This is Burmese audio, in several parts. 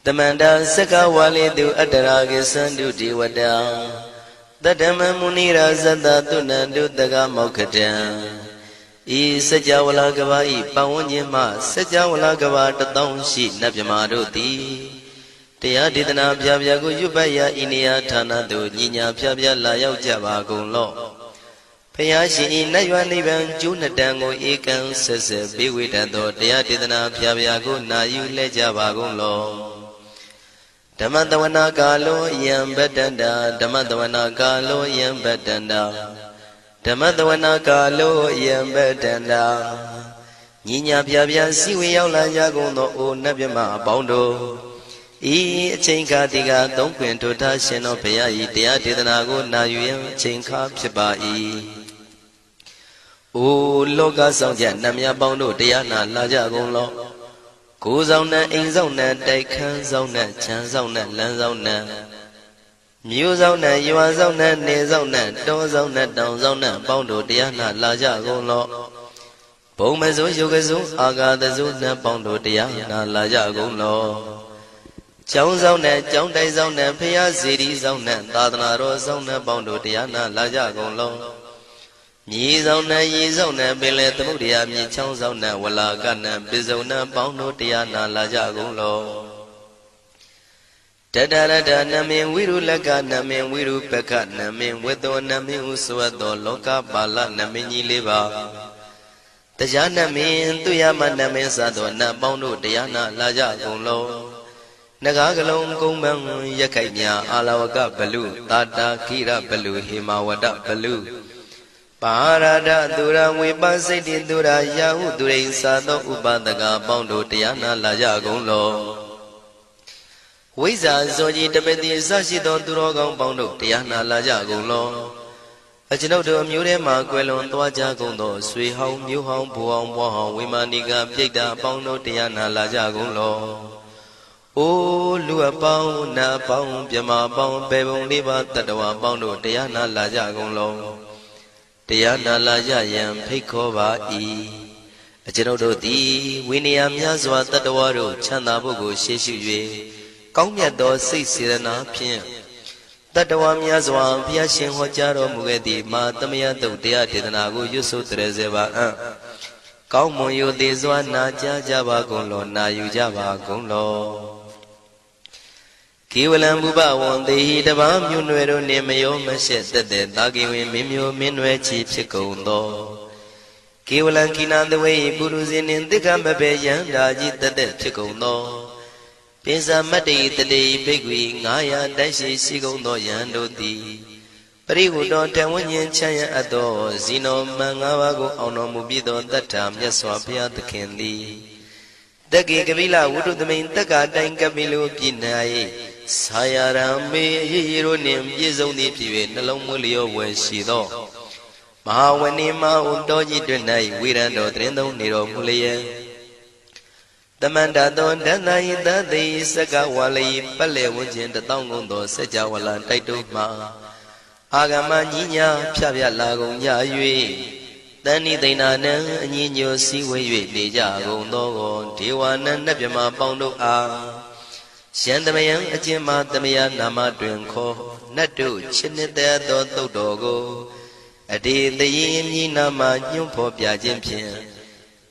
Tamanda Saka Wali do Adaragi Sandu Diwada Tadama Munira Zada Tunandu Daga Mokatan E Sajawala Gavai Pawanyama Sajawala Gava Tatong Shi Nabyamaroti Tia Didana Pyago Yubaya Inia Tana do Nina Pyabya Layao Java Golo Payashi Nayuaniban Junadango Ekan Sese Biwitando Tia Didana Pyago Nayu Lejava Golo Damadavana Galo Yam Bedanda Damadavana Galo Yam Bedanda Damadavana Galo Yam Bedanda Nina Pyabya Siwi Yaula Yagono O Nabima Bondo E Chinka Diga Don't Quinto Tashino Payai Tia Didanago Nayu Chinka Pibai O Loga Sonja Namia Bondo Diana Lajagonlo Kuzona Inzona Daikan Zona Chanzona Lanzona Muzona Yuazona Nezona Dozona Donzona Bondo Diana Lajagonlo Bomazo Yogazo Aga the Zuna Bondo Diana Lajagonlo Chonzona Jondai Zona Pia City Zona Dadana Zona Bondo Diana Lajagonlo Yizona Yizona Bele Tamudia Mi Chonzona Walagana Bizona Bondo Diana Lajagonlo Tadara Namin Wiru Laga Namin Wiru Peka Namin Wedo Namin Uswado Loka Bala Namini Liva Tajana Min Tuyama Namin Sadona Bondo Diana Lajagonlo Nagagalong Kumbang Yakanya Alawaka Balu Tata Kira Balu Himawada Balu Parada Dura Wibasiti Dura Yahu Durin Sado Ubadaga Bondo Diana Lajagonlo Wiza Zoji Tabeti Sashito Durogon Bondo Diana Lajagonlo Ajinodo Murema Quelon Tuajagondo Sui Hong Mu Hong Buong Wahong Wimaniga Pita Bondo Diana Lajagonlo O Lua Pao Na Pao Pyama Pao Pebong Liva Tatawa Bondo Diana Lajagonlo Diana Lajayam Pikova E Ajinodo Di Winiam Yazwa Tatawaru Chandabugo Sheshu Kongyato Sisirana Pien Tatawam Yazwa Piashin Hojaro Mugedi Matamia Dodia Tidanago Yusu Trezeva Kaumoyo Dezwa Naja Java Gonlo Nayu Java Gonlo Kiwalam Buba one day Dabam Yunuero Nemayo Mashet the Dagi Mimio Minwe Chief Chikondo Kiwalan Kinan the way Buruzin in the Gambabe Yandaji the Chikondo Pisa Mati the day Bigwi Naya Dashi Sigondo Yando Di Periudo Tawanyan Chaya Ado Zino Mangawago Ono Mubido that time Yaswapia the Kendi Dagi Gavila Wudu the main Taga Dangabilu Pinai Sayarame Yironim Yizoni Pive Nalomulio Weshido Mahawanima Undoji Dunai Wirando Trendo Niro Mulia The Mandadon Danai Dadi Saka Wali Pale Wujin the Tongundo Sajawala Taituma Agama Nina Pia Lago Yayui Dani Dinana Nino Siwe Dejago Nogo Tiwana Nabima Bondo A Shandamayan Ajima Damaya Nama Drinko Nadu Chinita Dogo Adi the Yin Nama Yumpo Piajimpian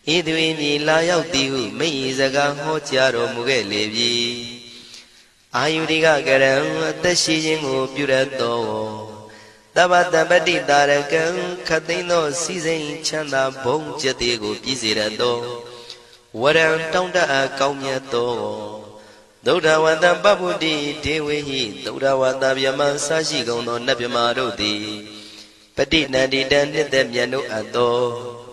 Idwini Layao Tiu Meizaga Hotiaro Mugelevi Ayudiga Garam Tashijingo Purato Tabata Badi Darakan Katino Season Chanda Bong Jatigo Pizirado Waran Tonda Kaumiato Doda Wanda Babudi Dewi Doda Wanda Yama Sashi Gono Nabimarodi Pati Nadi Dan Demiano Ado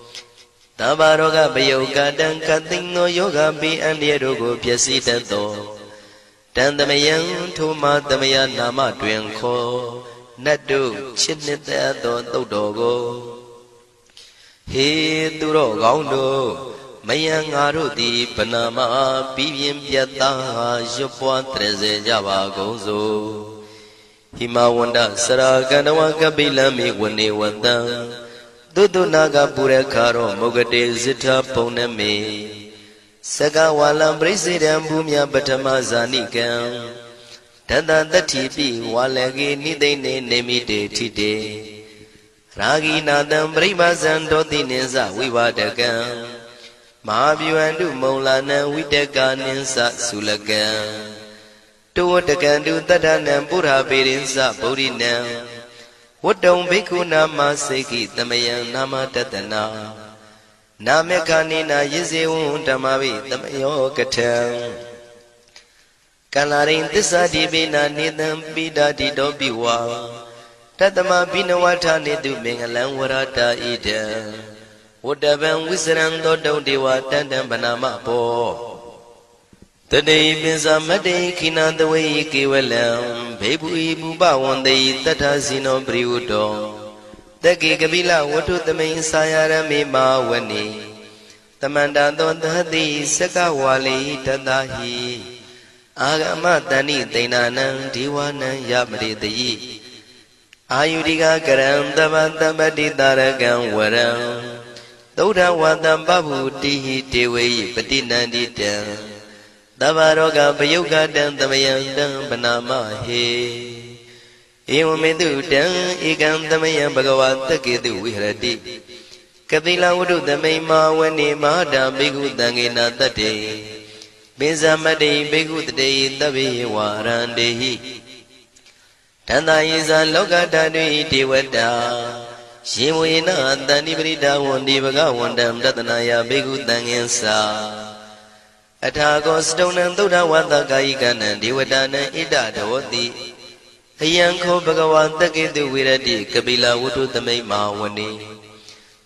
Tabaroga Bayoga Dan Katino Yoga Bi and Yerogo Piasitato Tandamayan Tuma Damaya Nama Dwenko Nadu Chinita Dodogo He Duro Gaundo Mayang Arudi Panama Pivim Piata Jopua Treze Java Gozo Himawanda Saraganawa Kabilami Wani Wanda Dudu Naga Purekaro Mogade Zita Poneme Saka walam presidam bumya batama zanikam Tata tatipi walagi nidene nemite tite Ragi nadam pribazan doti ninsa vivadakam Mahabhyuandu maulana vidaka ninsa sulakam Tuwatakandu tadanam pura pirinsa bodhinam Wadong bhikkhu nama seki tamayam nama tatana Namekanina yizewun tamavi tamayo katam Kalarin tisa dibina nidam bida dido biwa Tatama binawata nidu mengalang warata ida Wadaban wisran dodong dewa tandam banama po Today binsa made kinandaway kiwalam Bebu ibu bawandai tata sino briudo Dagi kabila watu tamay sayarami mawani Tamanda dondhati sakawali tadahi Agama tani tainanang diwanang yamritayi Ayudika karam tabati taragang waram Dauda watam babu tihi tewe patinandita Tabaroga payuga dan tamayang dan panama he Ewamedu dan ikam tamayang bhagavata kedu vihrati Kapila wudu tamay mawani mahada bhikkhu tangena tate Binsamade bhikkhu tate tabi warandehi Tanda isa loka tadui devata Shivuyena tani prita wandi bhagavandam tatanaya bhikkhu tangensa Athago stonam Buddha wata kayikanam devatanam ida dhavati Ayanko bhagavata ketu virati kapila wudu tamay mawani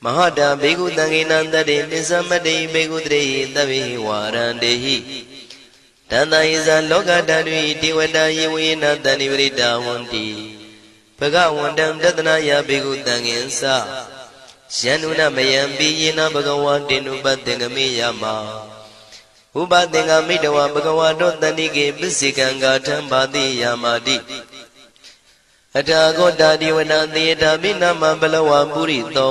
Mahada bhikkhu tangena tate binsamade bhikkhu tate tabi warandehi Tanda isa loka tadui devata yivuyena tani prita wandi Bhagavandam tatanaya bhikkhu tangensa Syanuna mayampi yena bhagavatinu patengami yama Upatenga midawa bhagavato tanike pisikanga thambati yamati Athago dadiwana theta binama balawa purito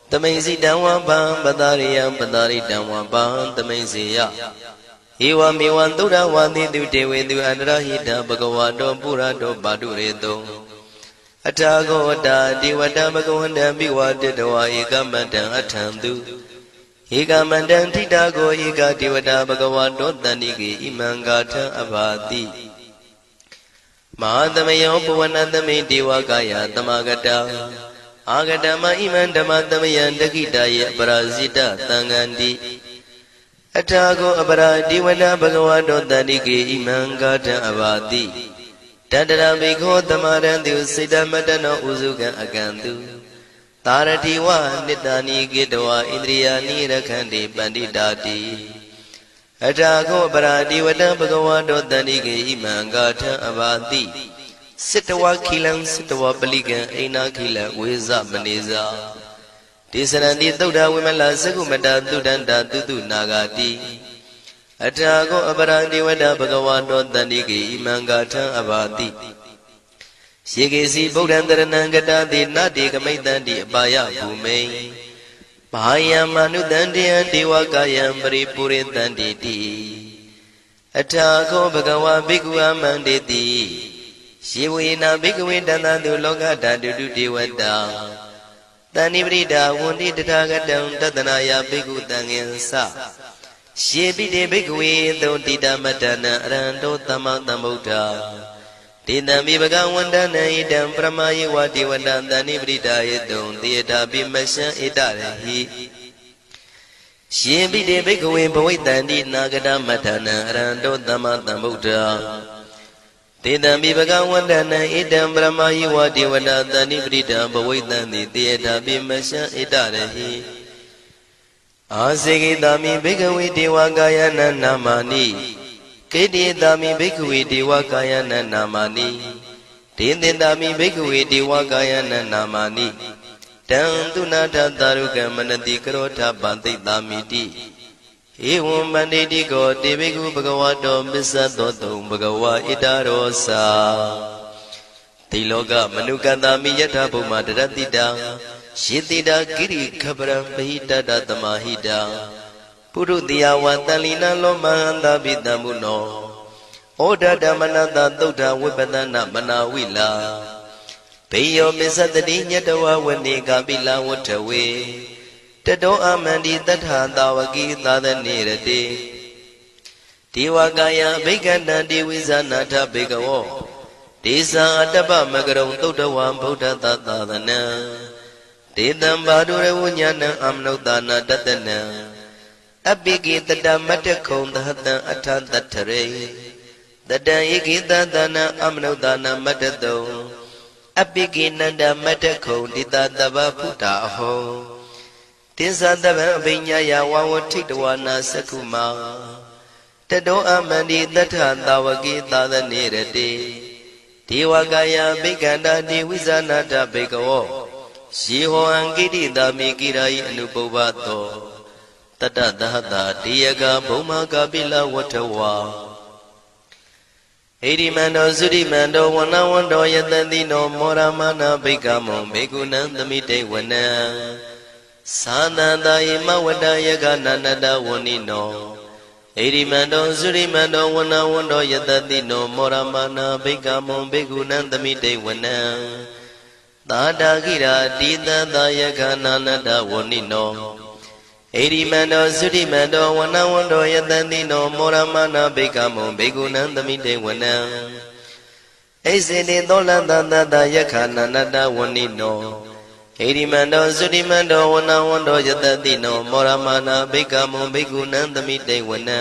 Tamaisi damwa pam padariyam padaritamwa pam tamaisiya Ewa mewan tura wandi dewe du andrahita bhagavato purato padureto Athago dadiwata bhagavanda biwaditawa ekamatan athantu Eka mandang titago eka devata bhagavato tanike imangatha abhati Mahadamayo puvanatame devakaya tamagata Agatama iman dhamatamayan dakitaya parasita tangandi Athago apara devata bhagavato tanike imangatha abhati Tadara bhikho tamarantu siddhamatano usukan akantu Taratiwa nitani gitawa indriyani rakhandi panditati Athago paradivata bhagavato tanike imangatha abhati Sittawa khilam sittawa palikan aina khila veza maneza Tisaranti Buddha vimala sakumata tudanta tutu nagati Athago paradivata bhagavato tanike imangatha abhati Shikesi Buddhantaranangata nati kamaitanti apaya bhume Mahayam manutantiyan devakayam paripuritanti ti Athago bhagava bhikkhu amanditi Shivuyena bhikkhuve tantatu lokatatu devata Tani prita wundi tathagatam tatanaya bhikkhu tangensa Shivite bhikkhuve thontita matana aranto tamatambuddha Tidambi bhagavandana idam pramaye vati vandantani pritayedum tiyata bimasya itarehi Shivite bhikkhuve bhavaitanti nagata matana aranto tamatambuddha Tidambi bhagavandana idam pramaye vati vandantani prita bhavaitanti tiyata bimasya itarehi Asekitami bhikkhuve devakayana namani Kedidami bhikkhuve devakayana namani Tindindami bhikkhuve devakayana namani Tantunata taruka manati karota pantitamiti Evam banditi ko te bhikkhu bhagavato missadoto bhagava itarosa Tiloka manukatami yatha bhuma daratita Shitita kiri khabram pahita tamahita ပုရုတိယဝတန်လီနလောမဟန္တာပိတံမုနောဩဒဓမ္မနတသုဒ္ဓဝိပဒနာမနာဝိလာဘေယောမစ္စတတိညတဝဝနေကပိလဝထဝေတတောအမန္တိတထာတာဝကိသာသနေရတိဒေဝကာယဘိက္ခန္တံဒေဝိဇာနာထဘေကဝောဒေဇာအတ္တပမကရုံသုဒ္ဓဝံဗုဒ္ဓသာသနံဒေတံဘာဒုရဝဉာဏံအမနုဿာနာတတနံအပိကိတတမတ္တခုံသဟတံအထတထရေတတံဧကိတသနာအမနုဿာနာမတ္တတုံအပိကိနန္ဒမတ္တခုံတိတတဗ္ဗဖုတာအဟောတိသတဗံအဘိညာယဝဝထိတဝနာသက္ခုမာတတောအမန္တိတထသာဝကိသာသနေရတိဒေဝကာယဘိက္ခန္တာဒေဝိဇာနာတဘေကဝောယေဟောအံကိတိတာမိကိရာယိအနုပုဗ္ဗတောတတသဟတာတေယကဘုံမကပိလဝထဝါဣရိမန္တောသုရိမန္တောဝနဝန္တောယတတိနောမောရမနာဘိက္ခမောဘေကုဏံသမိတေဝနံသာသန္တာယမဝတ္တယကနန္တဝဏိနောဣရိမန္တောသုရိမန္တောဝနဝန္တောယတတိနောမောရမနာဘိက္ခမောဘေကုဏံသမိတေဝနံသာတာကိရာတိတသယကနန္တဝဏိနောဣရိမန္တောသုရိမန္တောဝနဝန္တောယတတိနောမောရမနာဘိက္ခမောဘေကုဏံသမိတေဝနံဣစေတိသောလန္တသယကနန္တဝဏိနောဣရိမန္တောသုရိမန္တောဝနဝန္တောယတတိနောမောရမနာဘိက္ခမောဘေကုဏံသမိတေဝနံ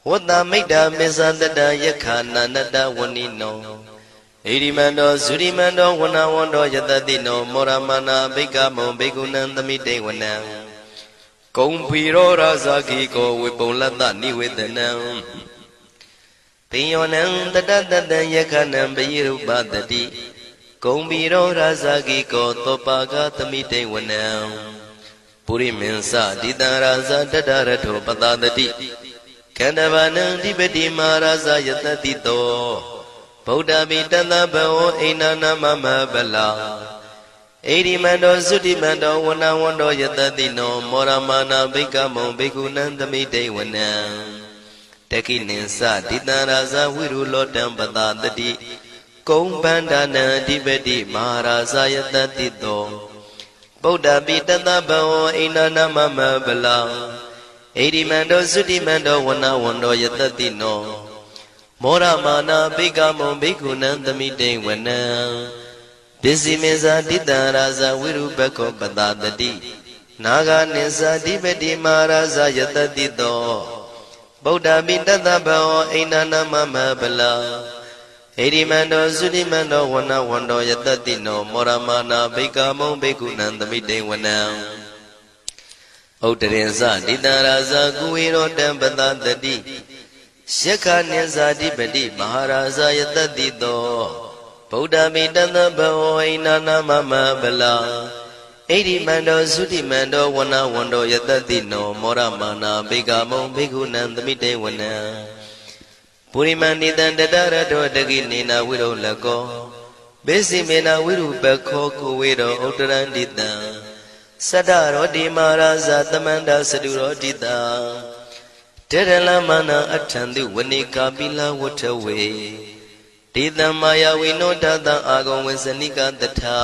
ဝတ္တမိတ္တမေဇတတယခာနန္တဝဏိနောဣရိမန္တောသုရိမန္တောဝနဝန္တောယတတိနောမောရမနာဘိက္ခမောဘေကုဏံသမိတေဝနံကုံဖီရောရာဇာကိကောဝေပုံလတ္တနိဝေဒနံပိယောနံတတတတံယခနံပယိရုပတတိကုံဖီရောရာဇာကိကောသောပါကသမိတေဝနံပုရိမင်းစတိတံရာဇာတတရထောပတတတိခန္ဓဗာနံဓိပတိမာရာဇာယတတိတောဗုဒ္ဓပိတသဗ္ဗဝဣန္ဒနာမမဗလာဣရိမန္တောသုတိမန္တောဝနဝန္တောယတတိနောမောရမနာဘိက္ခမောဘေကုဏံသမိတေဝနံတကိနိသတိတံရာဇဝိရုလောတံပတတတိကုံဗန္ဒနံအဓိပတိမဟာရာဇယတတိတောဗုဒ္ဓပိတသဗ္ဗဝဣန္ဒနာမမဗလာဣရိမန္တောသုတိမန္တောဝနဝန္တောယတတိနောမောရမနာဘိက္ခမောဘေကုဏံသမိတေဝနံပစ္စည်းမေဇာတိတံရာဇဝိရုပခောပတတတိနာဂနိသဓိပတိမဟာရာဇယတတိတောဗုဒ္ဓပိတသဗ္ဗဝဣန္ဒနာမမဗလာဣရိမန္တောသုတိမန္တောဝနဝန္တောယတတိနောမောရမနာဘိက္ခမောဘေကုဏံသမိတေဝနံဥတရင်စတိတံရာဇကုဝေရောတံပတတတိယက္ခနိသဓိပတိမဟာရာဇယတတိတောဗုဒ္ဓမိတသဗ္ဗဝဣန္ဒနာမမဗလာဣရိမန္တောသုတိမန္တောဝနဝန္တောယတတိနောမောရမနာဘိက္ခမောဘေကုဏံသမိတေဝနံပုရိမန္တိတံတတရတောတကိနေနဝိရုလကောဘေစီမေနဝိရုပခောကိုဝေရောဥတရန္တိတံသတ္တရောတိမာရာဇသမန္တသတုရောတိတံတေရလမနာအထံတုဝနေကာပိလဝထဝေဒေတံမာယာဝိနောတတံအာဂုံဝေစနိကတထာ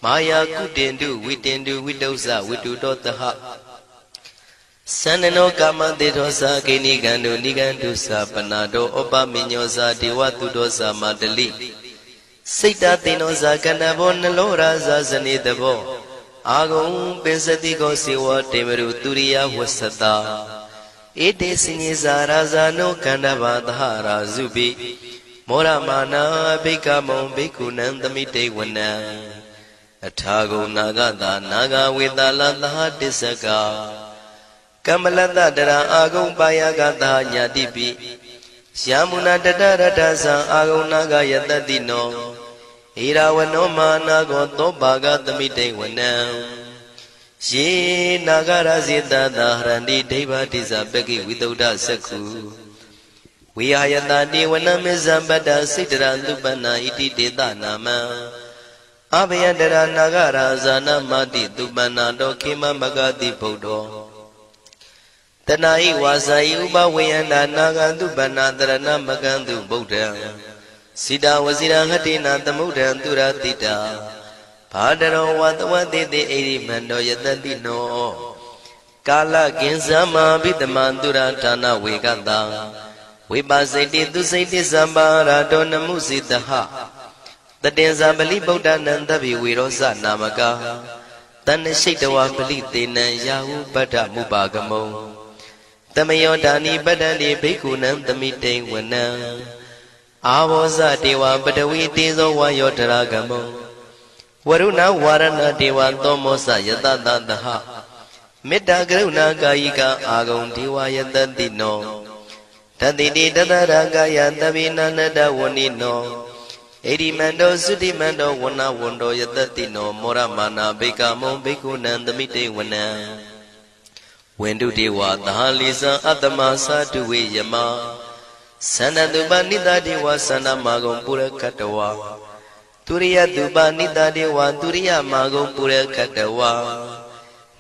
မာယာကုတင်တုဝိတင်တုဝိတုဇဝိတုတောတဟသန္နနောကာမတေသောသာကိနိကံတုနိကံတုသာပနာတောဩပမိညောသာဒေဝတုတောသာမတလိစိတ်တသေနောသာကန္နဘောနလောရာဇာဇနေတဘောအာဂုံပင်စတိကောစေဝတေမရုသူရိယဝဆတာဧတေစိညေဇာရာဇာနောကန္နဘာသဟရာဇုပိမောရမနာဘိက္ခမောဘေကုဏံသမိတေဝနံအထာဂုံနာဂတာနာဂဝေတာလသဟတစ္စကကမ္မလတ္တတရအာဂုံပါယကတာညာတိပိယမုနာတတရတ္ထသံအာဂုံနာဂယတတိနောဣရာဝနောမာနာကောသောဘာဂသမိတေဝနံယေနာဂရဇေတသာဟရန္တိဒိဗ္ဗတိဇပကိဝိတုဒ္ဓသက္ခုဝိဟာယတတိဝနမေဇံပတ္တစိတ္တရသုပနာဣတိတေတနာမံအဘယတရနာဂရာဇာနမတိသုပနာတောခေမမဂတိဗုဒ္ဓော တဏှာဤဝါစာဤဥပဝေယန္တာနာဂံတုပန္နာတရဏမကံတုဗုဒ္ဓံစိတဝစီရဟတိနာသမုဒ္ဒံသူရတိတာဘာဒရောဝတဝတိတိဣရိမန္တောယတတိနောကာလကင်္စမဘိတမံသူရဌာနဝေကတံဝိပါစိတိသူစိတိသံပါရာတောနမှုစိတဟတတင်္ဇာပလိဗုဒ္ဓနံတဗိဝေရောစနာမကာတဏ္ဏရှိတဝပလိတေနံယာဟုပတ္ထမုပါကမုံတမယောဒါနိပတ္တန္တိဘိက္ခုနံသမိတိဝနံအာဘောဇတေဝပတဝီတေဇောဝါယောတရာကမုံဝရုဏဝါရဏတေဝသောမောစယတတသဟမေတ္တာကရုဏာကာယိကအာဂုံဒေဝယတတိနောတတိတိတတရာကာယသဗ္ဗေနန္တဝဏိနောဣရိမန္တောသုတိမန္တောဝဏဝန္တောယတတိနောမောရမာနာဘိက္ခမုံဘိက္ခုနံသမိတေဝနံဝန္တုတေဝသဟလိသံအတ္တမသာတုဝေယမသန္တတုပနိတတေဝသန္တမာဂုံပုရခတဝါទុរិយទុបនិតាទេវទុរិយមាဂုံပုရခတဝါ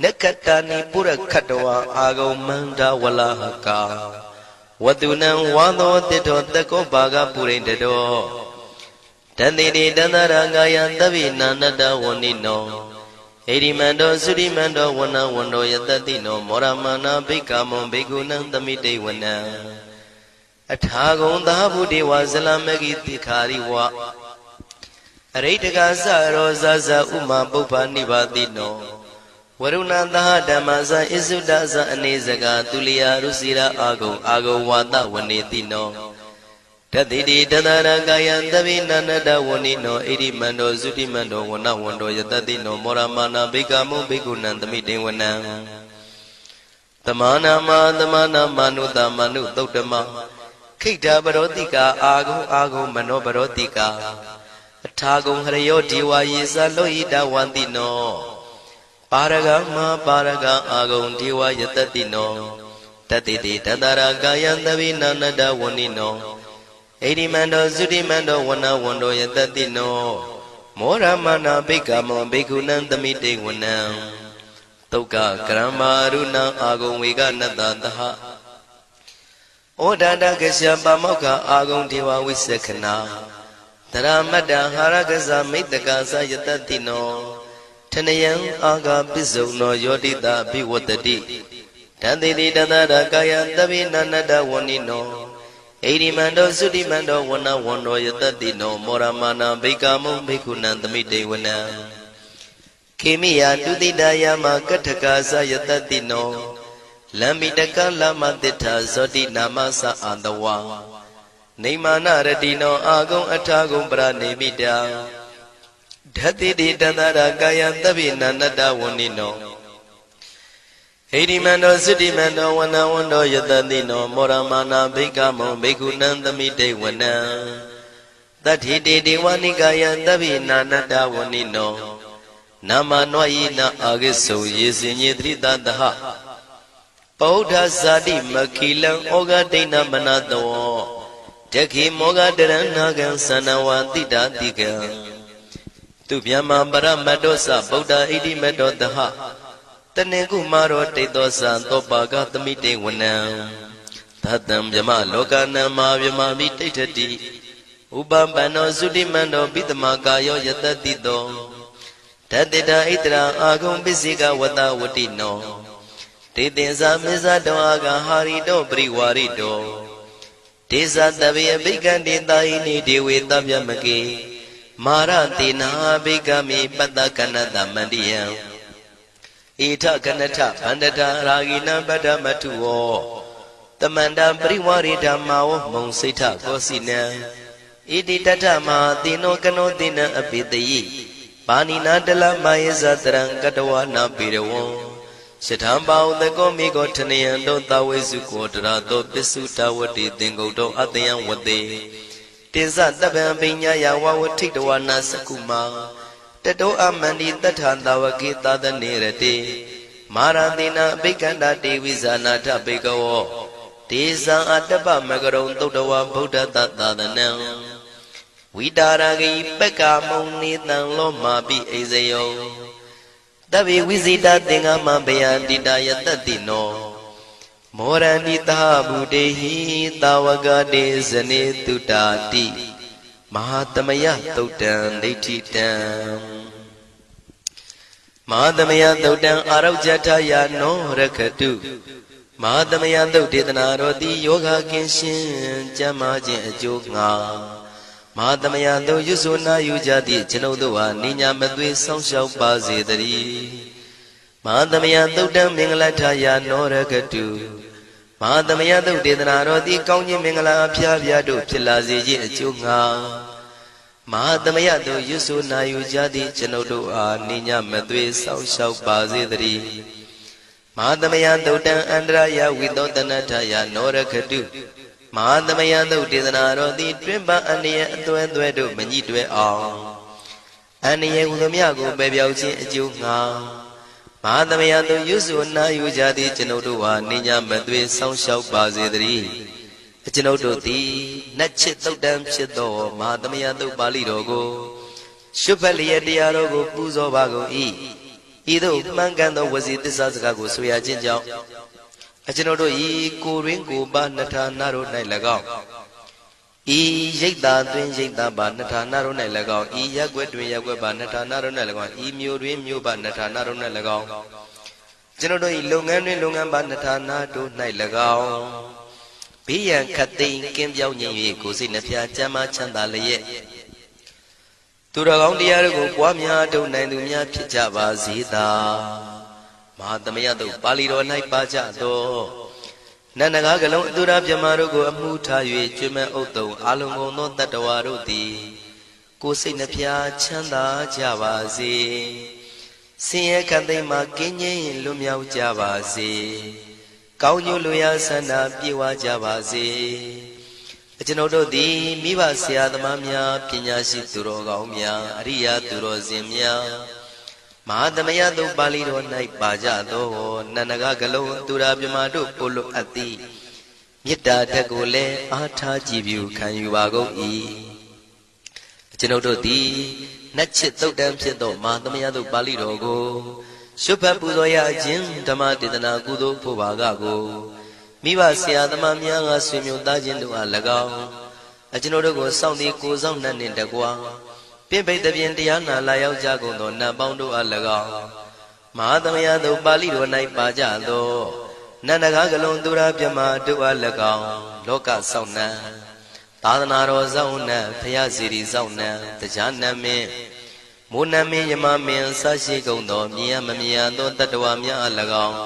နက္ခတာနိပုရခတဝါအာဂုံမန္တဝလဟကာဝတုနံဝါသောတိတောတကောဘာဂပုရိတတောတန္တိတိတန္တရာဂာယသဗ္ဗေနန္တဝဏိနောဣရိမန္တောသုရိမန္တောဝဏဝန္တောယတတိနောမောရမနာဘိက္ခမုံဘိက္ခုနံသမိတေဝနံအထာဂုံသာဗုဒေဝဇလမဂိတိခာရိဝအရိတကသရောဇဇဥမာပုပ္ပနိဗ္ဗာတိနောဝရုဏသဟဓမ္မဇဣစုဒဇအနေစကာသူလျာရုစီရာအာဂုံဝါဒဝနေတိနောတတိတိတတရာကာယံသဗ္ဗေနန္တဝဏိနောဣရိမန္တောသုတိမန္တောဝဏဝန္တောယတတိနောမောရမာနာဘိက္ခမုံဘိက္ခုနံသမိတေဝနံသမာနာမနုတမနုသုတ်တမခိတ္တပရောတိကာအာဂုံမနောပရောတိကာအထာဂုံဟရယောဒေဝယေသလောဟိတဝန္တိနောပါရဂမပါရဂအာဂုံဒေဝယတတိနောတတိတိတတရာကာယံသဗ္ဗေနန္တဝဏိနောဣရိမန္တောသုတိမန္တောဝဏဝန္တောယတတိနောမောရမနာဘိက္ခမုံဘိက္ခုနံသမိတေဝနံသုက္ကကရမရုဏအာဂုံဝေကနတသဟဩဒါတကရှပမောက္ခအာဂုံဒေဝဝိသက္ခနာတရမတ္တဟာရကဇမိတ္တကာသယတတိနောထနယံအာဂပစ္စုံနောယောတိတာဘိဝတ္တိတန္တိတိတတရာကာယသဗ္ဗေနန္တဝဏိနောဣရိမန္တောသုတိမန္တောဝဏဝန္တောယတတိနောမောရမာနာဘိက္ခမုံဘိက္ခုနံသမိတေဝနံခေမိယတုတိတယမကထကာသယတတိနောလမ္မိတကလမတိထာဇောတိနာမသအာတဝါနေမာနရတိနောအာဂုံအထာဂုံပရနေမိတာဓတ္တိတိတတရာကာယသဗ္ဗေနန္တဝဏိနောဣရိမန္တောသုတိမန္တောဝဏဝန္တောယတတိနောမောရမာနာဘိက္ခမုံဘိက္ခုနံသမိတေဝနံတတ္ထိတေဒေဝနိကာယသဗ္ဗေနန္တဝဏိနောနာမနွာယိနအာဂိစုံယေစင်ညေတိတတဟပောဓဇာတိမခိလံဩဃဒိဏမနတောတခိမောဃတရဏဂံသန္နဝတိတာတိကံသူဗျမပရမတ္တောသဗုဒ္ဓဣတိမတ္တောတဟတနေကုမာရောတေသောသံသောပါကသမိတေဝနံသတ္တံဗျမလောကနံမာဗျမမိတိဋ္ဌတိဥပပန္နောသုတိမန္တောပိတမကာယောယတတိတောဓတ္တိတာဣတရာအာဂုံပစ္စေကဝတဝတိနောတေသင်္ဇာမေဇတောအာဂဟာရိတောပရိဝါရိတောဒေဇတဗေအဘိက္ခန္တေတာဟိနိဒေဝေတဗျမကေမာရတေနာဘိက္ခမေပတ္တကနတမန္တိယံဣထကနထဗန္တတာရာဂိနံပတ္တမထုဝောတမန္တပရိဝါရိဓမ္မာဝမုံစိဋ္ဌကောစီနံဣတိတထမဟာတိနောကနောတိနံအပိတယိပါဏိနာတလမယေဇတရံကတဝနာပိရဝံရှထံပါဥတကောမိကောထနယံတောသဝေစုကောတရာတောပစ္စုတဝတိသင်္ကုတ်တောအတယံဝတေတေဇတပံပိညာယဝဝထိတဝနာစကုမာတတောအမန္တိတထံတဝကေသဒနေရတေမာရတိနာအဘိက္ခန္တာတေဝိဇာနာထဘေကဝောဒေဇံအတ္တပမကရုံသုတ္တဝဗုဒ္ဓတသာသနံဝိတာရဂိပက္ခမုံနေတံလောမာပိအိဇယောတဗေဝိဇိတသင်္ဃမဘယန္တိတာယတတိနော မောရဏိတာဗုဒေဟိတာဝကတေဇနေတုတာတိမဟာသမယသုတ်တံဒိဋ္ဌိတံမဟာသမယသုတ်တံအာရောဇထယာနောရခတုမဟာသမယသုတ်ဒေသနာတော်သည်ယောဂကင်းရှင်းကျမ်းမာခြင်းအကျိုးငှာမဟာသမယသုတ်ရွတ်ဆိုနာယူကြသည့်ကျွန်ုပ်တို့ဟာနိညာမသွေဆောင်းလျှောက်ပါစေတည်းမဟာသမယသုတ်တံမင်္ဂလထယာနောရခတုမဟာသမယသုတ်ဒေသနာတော်သည်ကောင်းခြင်းမင်္ဂလာအဖျားဖျားတို့ဖြစ်လာစေခြင်းအကျိုးငှာမဟာသမယသို့ရွတ်ဆိုနာယူကြသည့်ကျွန်ုပ်တို့အားနိညာမသွေဆောင်းလျှောက်ပါစေတည်းမဟာသမယသုတ်တံအန္တရာယဝိသောတနထယနောရခတုမဟာသမယသုတ်ဒေသနာတော်သည်တွင်ပန်းအန္တရာယ်အသွဲသွဲတို့မညှိတွဲအောင်အန္တရာယ်ဟူသည်များကိုပယ်ပြောက်ခြင်းအကျိုးငှာမဟာသမယသို့ရွတ်ဆိုနာယူကြသည့်ကျွန်ုပ်တို့အားနိညာမသွေဆောင်းလျှောက်ပါစေတည်းကျွန်ုပ်တို့သည်နတ်ချစ်သုတ်တံဖြစ်သောမဟာသမယသုတ်ပါဠိတော်ကိုရှုဖတ်လျက်တရားတော်ကိုပူဇော်ပါကုန်၏ဤသို့မှန်ကန်သောဝစီသစ္စာစကားကိုဆိုရခြင်းကြောင့်ကျွန်ုပ်တို့ဤကိုရင်းကိုပါနှထာနာတို့၌၎င်းဤရိတ်တာတွင်ရိတ်တာပါနှထာနာတို့၌၎င်းဤရက်ွက်တွင်ရက်ွက်ပါနှထာနာတို့၌၎င်းဤမြို့တွင်မြို့ပါနှထာနာတို့၌၎င်းကျွန်ုပ်တို့ဤလုပ်ငန်းတွင်လုပ်ငန်းပါနှထာနာတို့၌၎င်းဘေးရန်ခတ်သိမ်းကင်းပြောင်းခြင်း၍ကိုယ်စိတ်နှဖျားကျမ်းမာချမ်းသာလျက်သူတော်ကောင်းတရားတို့ကိုပွားများထုတ်နိုင်သူများဖြစ်ကြပါစေသာမဟာသမယသုတ်ပါဠိတော်၌ပါကြသောနန္ဒကားကလုံးအတူရာပြမတို့ကိုအမှုထား၍ကျွမ်းမဲ့ဥတုံအာလုံကုန်သောတတ္တဝါတို့သည်ကိုယ်စိတ်နှဖျားချမ်းသာကြပါစေဆင်းရဲခတ်သိမ်းမှကင်းငြိမ်းလွတ်မြောက်ကြပါစေကောင်းကျိုးလူရဆန္ဒပြေဝကြပါစေကျွန်ုပ်တို့သည်မိဘဆရာသမားများပညာရှိသူတော်ကောင်းများအရိယာသူတော်စင်များမဟာသမယသုတ်ပါဠိတော်၌ပါကြသောနန္ဒကကလုံးသူရာပြမတို့ပို့လို့အပ်သည်မေတ္တာဓာတ်ကိုလည်းအားထားကြည်ပြုခံယူပါကုန်၏ကျွန်ုပ်တို့သည်နတ်ချစ်သုတ်တံဖြစ်သောမဟာသမယသုတ်ပါဠိတော်ကိုရှုဖတ်ပူဇော်ရခြင်းဓမ္မဒေသနာကုသိုလ်ဖို့ပါကကိုမိဘဆရာသမားများကဆွေမျိုးသားချင်းတို့အား၎င်းကျွန်ုပ်တို့ကိုစောင့်တည်ကိုဆောင်နှံ့နှင့်တကွာပြင့်ပိတ်သဖြင့်တရားနာလာရောက်ကြကုန်သောနတ်ပေါင်းတို့အား၎င်းမဟာသမယသုတ်ပါဠိတော်၌ပါကြသောနန္ဒကားကလုံးသူရာပြမတို့အား၎င်းလောကဆောင်နှံသာသနာတော်ဆောင်နှံဖရာစီရီဆောင်နှံတရားနတ်မင်းမိုးနမင်းယမမင်းဆရှိကုန်သောမြင်ရမမြင်ရသောတတ္တဝါများအား၎င်း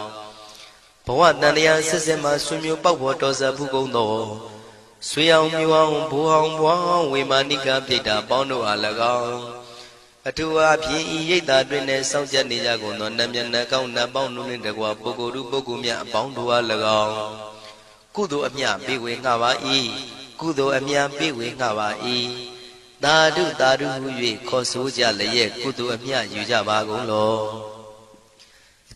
ဘဝတန်တရားဆက်ဆက်မှဆွေမျိုးပေါက်ဖို့တော်စပ်ဖူးကုန်သောဆွေအောင်မျိုးအောင်ဘိုးအောင်ဘွားအောင်ဝေမာနိကပြိတ္တာပေါင်းတို့အား၎င်းအထူးအားဖြင့်ဤရိတ်တာတွင်လည်းစောင့်ကြနေကြကုန်သောနတ်မြတ်နတ်ကောင်းနတ်ပေါင်းတို့နှင့်တကွာပုဂ္ဂိုလ်တို့ပုဂ္ဂိုလ်များအပေါင်းတို့အား၎င်းကုသိုလ်အမြပေးဝေငှပါ၏ကုသိုလ်အမြပေးဝေငှပါ၏သာဓုသာဓုဟု၍ခေါ်ဆိုကြလျက်ကုသိုလ်အမြယူကြပါကုန်လော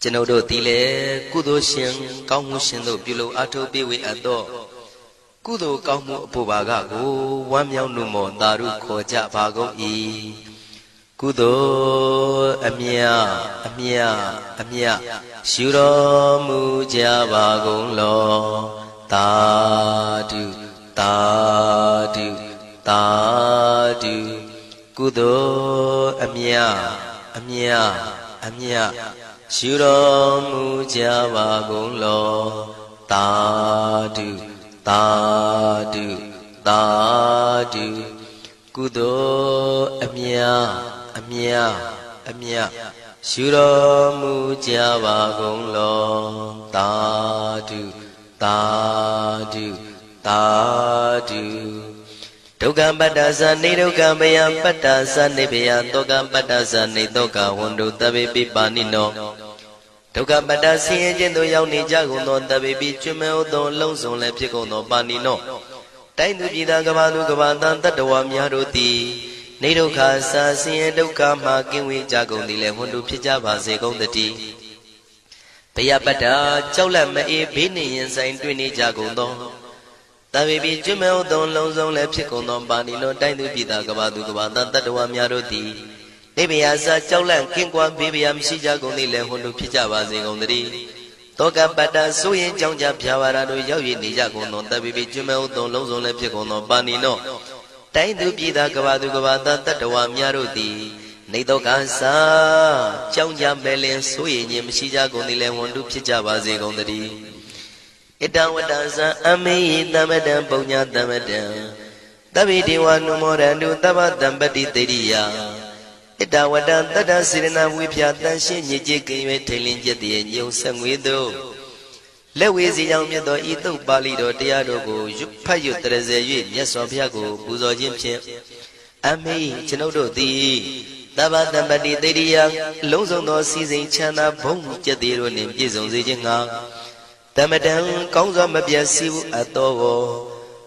ကျွန်ုပ်တို့သည်လည်းကုသိုလ်ရှင်ကောင်းမှုရှင်တို့ပြုလို့အထောက်ပေးဝေအပ်သောကုသိုလ်ကောင်းမှုအဖို့ပါကကိုဝမ်းမြောက်နှုမောသာဓုခေါ်ကြပါကုန်၏ကုသိုလ်အမြအမြအမြယူတော်မူကြပါကုန်လောသာဓုသာဓုသာဓုကုသိုလ်အမြအမြအမြယူတော်မူကြပါကုန်လောသာဓုသာဓုသာဓုကုသိုလ်အမြအမြအမြယူတော်မူကြပါကုန်လောသာဓုသာဓုသာဓုဒုက္ခပတ္တသနေဒုက္ခမယပတ္တသနေဘယတောကပတ္တသနေတောကဝန္တုတဗေပိပါဏိနောဒုက္ခပတ္တဆင်းရဲခြင်းသို့ရောက်နေကြကုန်သောတဗေပိကျွမ်းမဲ့သောလုံးစုံလည်းဖြစ်ကုန်သောပါဏိနောတိုင်းသူပြည်သားကဘာသူကဘာတန်တတ္တဝါများတို့သည်နေဒုက္ခစာဆင်းရဲဒုက္ခမှကင်းဝေးကြကုန်သည်လည်းဝန္တုဖြစ်ကြပါစေကုန်တည်းဘယပတ္တကြောက်လန့်မအေးဘေးနှင့်ရင်ဆိုင်တွေ့နေကြကုန်သောတဗေပိကျွမ်းမဲ့သောလုံးစုံလည်းဖြစ်ကုန်သောပါဏိနောတိုင်းသူပြည်သားကဘာသူကဘာတန်တတ္တဝါများတို့သည်နေဘယစာကြောက်လန့်ကင်းကွာဘေးဘယမရှိကြကုန်သည်လည်းဝန္တုဖြစ်ကြပါစေကုန်တည်း တောကပတ္တဆိုရင်ကြောင့်ကြဖြာပါရာတို့ရောက်ရနေကြကုန်သောတပ်ပိပိကျွမဲဥသောလုံးစုံလည်းဖြစ်ကုန်သောပါဏိနောတိုင်းသူပြည်သားကဘာသူကဘာသားတတ္တဝါများတို့သည်နေတော့ကစားကြောင့်ကြပဲလင်ဆိုရင်ခြင်းမရှိကြကုန်သည်လည်းဝန်တုဖြစ်ကြပါစေကုန်သတည်းဣတံဝတ္တဇံအမေဟိသမတံပုံညာသမတံတဗ္ဗေဒေဝနုမောရန္တုသဗ္ဗတံပတိတေရိယဣတဝတ္တတတ္တစေရနာဝိဖြာတန်ရှင်းညစ်ကြေးကင်၍ထိန်လင်းကျက်တည်းညုံဆက်ငွေတို့လက်ဝေစီကြောင့်မြတ်သောဤသုတ်ပါဠိတော်တရားတော်ကိုဖတ်ရွတ်တရစေ၍မြတ်စွာဘုရားကိုပူဇော်ခြင်းဖြင့်အမေကျွန်ုပ်တို့သည်သဗ္ဗတံပတိတေရိယလုံးစုံသောစီစဉ်ချမ်းသာဘုံကျက်တည်းတို့နှင့်ပြည့်စုံစေခြင်းငှာတမတံကောင်းစွာမပြတ်စည်းအပ်သော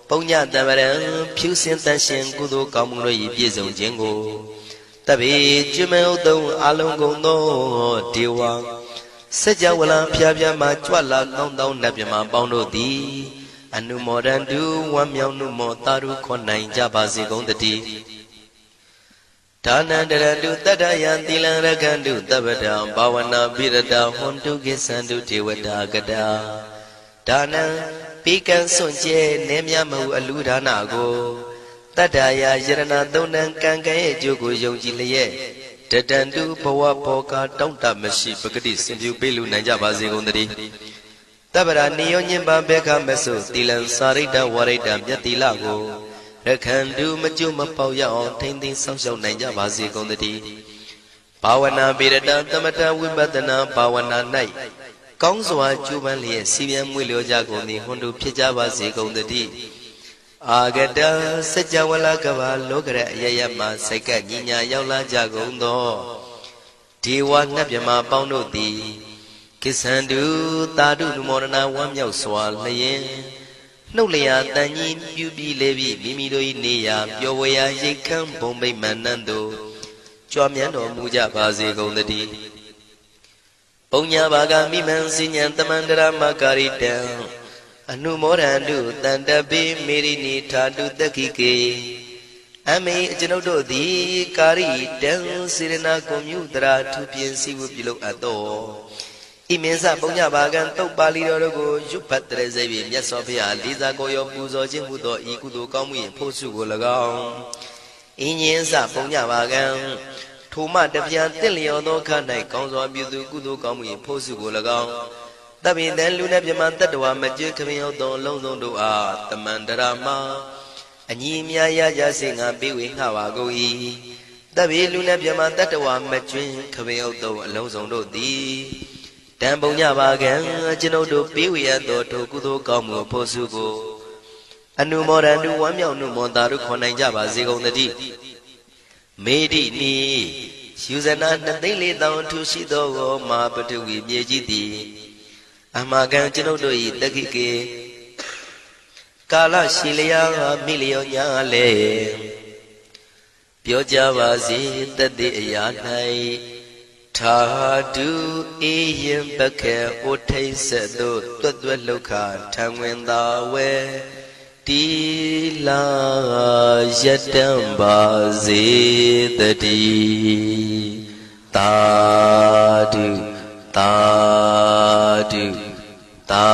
ပုံညတမရံဖြူစင်တန်ရှင်ကုသိုလ်ကောင်းမှုတို့၏ပြည့်စုံခြင်းကိုတဗေကျွမဲဥတုံအလုံးကုန်သောဒေဝစัจ java လံဖျားဖျားမှကြွလာကောင်းသောနတ်မြမပေါင်းတို့သည်အနုမောဒန္တုဝမ်းမြောက်နှုမောတာရုခွန်နိုင်ကြပါစေကုန်တည်းဒါနန္တရတုတတ္တယံသီလံရကန္တုသဗ္ဗတံဘာဝနာပိရတဟွန်တုကိသန္တုဒေဝတာကတာဒါနံပိကံစွန့်ကျဲနေမြမဟုအလူဒါနကိုတတ္တယာယရဏသုံးနံကံကံရဲ့အကျိုးကိုယုံကြည်လျက်တတန္တုဘဝဘောကတောင့်တမရှိပဂတိစင်ပြုပေးလူနိုင်ကြပါစေကုန်သတည်းတပ္ပရာနိယောညင်ပံဘေခမဆုသီလံစာရိတ္တဝရိတ္တမြတ်တိလကိုရခန္တုမကျွမပေါရအောင်ထိမ့်သိမ်းဆောင်ရှောက်နိုင်ကြပါစေကုန်သတည်းဘာဝနာပိရတသမထဝိပဿနာဘာဝနာ၌ကောင်းစွာကျူးပန်းလျက်စီပြန်မွေလျောကြကုန်သည်ဟွန်တုဖြစ်ကြပါစေကုန်သတည်းအာဂတစัจ java လကဘာလောကရအယယမစိတ်ကညီညာရောက်လာကြကုန်သောဒေဝနတ်မြမပေါင်းတို့သည်ကိသန္တုသာဓုနုမောဒနာဝမ်းမြောက်စွာလျင်နှုတ်လျာတန်ကြီးပြုပြီးလေပြီးမိမိတို့၏နေရာပျော်ဝေရာရိတ်ခမ်းဘုံမိတ်မန္တန်တို့ကြွမြန်းတော်မူကြပါစေကုန်သတည်းပုံညာဘာဂမိမံစိညာတမန္တရမကာရိတံအနုမောဒန္တုတန္တပိမေရိနိထာတုတက္ခိကေအမေကျွန်ုပ်တို့သည်ကာရိတံစေရနာကွန်မြူတရာထူပြင်းစည်းဝပြုလုပ်အပ်သောဣမင်းစပုံညဘာကံတုတ်ပါဠိတော်တို့ကိုရွတ်ဖတ်တရစေပြီးမြတ်စွာဘုရားလေးစားကိုရောပူဇော်ခြင်းမှုသောဤကုသိုလ်ကောင်းမှု၏ဖို့စုကို၎င်းအင်းရင်စပုံညဘာကံထိုမှတပြားတင့်လျော်သောခါ၌ကောင်းစွာပြုသူကုသိုလ်ကောင်းမှု၏ဖို့စုကို၎င်းတပိတံလူနဲ့ပြမတတ္တဝါမကျွခမင်းရောက်သောလုံးစုံတို့အားတမန္တရာမအညီအမြရကြစေငါပေးဝေငှပါကုန်၏တပိလူနဲ့ပြမတတ္တဝါမကျွခမင်းရောက်သောအလုံးစုံတို့သည်တံပုံညပါကံကျွန်ုပ်တို့ပေးဝေရသောထိုကုသိုလ်ကောင်းမှုဖို့စုကိုအနုမောဒန္တုဝမ်းမြောက်နှုမောတာတို့ခွန်နိုင်ကြပါစေကုန်သတည်းမေတိနိယူဇနာ2,400,000ထူရှိသောမာပတဝီမြေကြီးသည်အမကံကျွန်ုပ်တို့၏တက္ခိကေကာလရှိလျာမိလျောညာလေပြောကြပါစေတသက်အရာ၌ထာတုအေယံပခေဩထိတ်ဆက်သို့တွတ်တွတ်လောက်ခထံဝင်သာဝဲတီလာယတံပါစေတည်းသာဓုသာဓုသာ